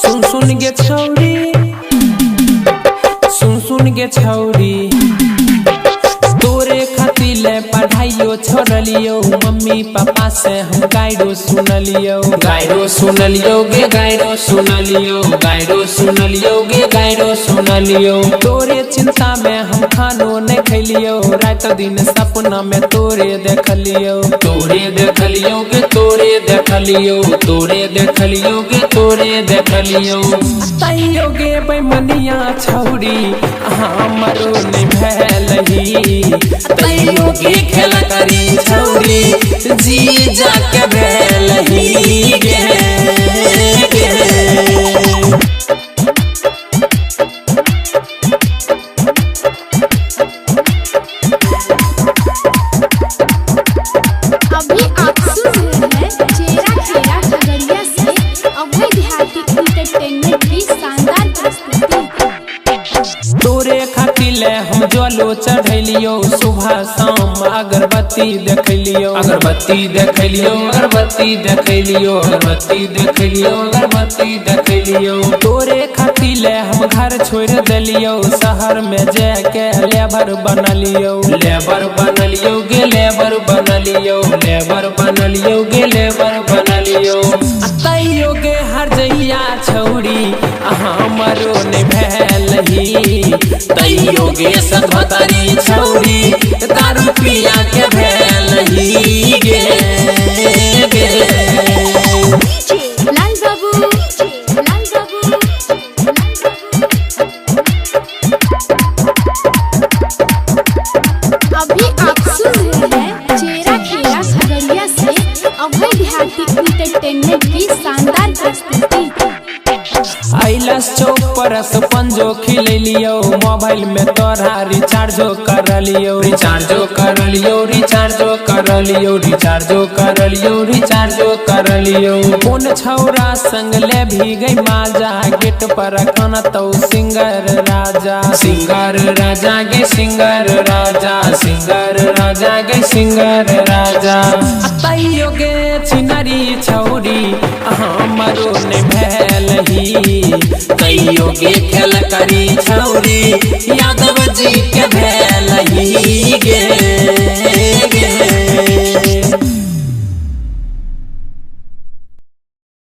सुन गे छौरी, सुन गे छौरी, तोरे खातिर पढ़ाइयो छोड़लियो। मम्मी पापा से हम गायरो सुनलियो, गायरो सुनलियो गे गायरो सुनलियो, गायरो सुनलियो गे गायरो सुनलियो। तोरे चिंता में हम खानो नहीं खैलियो, रात दिन सपना में तोरे देखलियो, तोरे देखलियो गे तोरे देखलियो, तोरे देखलियो गे तोरे देखलियो। तैयो गे बेमनिया छौरी हमरो नहीं भेलही, तैयो गे खेल करी छौरी जी जाके भेलही गे। अभी आप सुन रहे हैं चेहरा खेरा खगड़िया से अभय देहाती एंटरटेनमेंट की शानदार प्रस्तुति। तोरे खातिर हम जलो चढ़लियो, सुबह शाम अगरबत्ती देखलियो, अगरबत्ती देखलियो, अगरबत्ती देखलियो, अगरबत्ती देखलियो, अगरबत्ती देखलियो। तोरे खातिर हम घर छोड़ दिलियो, शहर में जाके लेबर बनलियो, लेबर बनलियो गे लेबर बनलियो, लेबर बनलियो गे लेबर बनलियो। तैयो गे हर जइया छौरी हमरो नहीं भेलही, तैयो गे सतभतारी छौरी दारू पिया के भेलही गे। लाल बाबू, लाल बाबू, अभी आप सुन रहे हैं चेहरा खेरा खगड़िया से अभय देहाती एंटरटेनमेंट की शानदार प्रस्तुति। आइलस चौक पर पंजो खिलियो, मोबाइल में तोरा रिचार्जो कर लियो, रिचार्जो कर लियो, रिचार्जो कर लियो, रिचार्जो कर लियो, रिचार्जो कर लियो। कौन छौरा संग ले भी गई माजा, गेट पर खाना तो सिंगर राजा, सिंगर राजा गे सिंगर राजा, सिंगर राजा गे सिंगर राजा। तैयो गे छिनरी छौरी हमरो नहीं भेलही, तैयो गे खेल करी छौरी यादव जी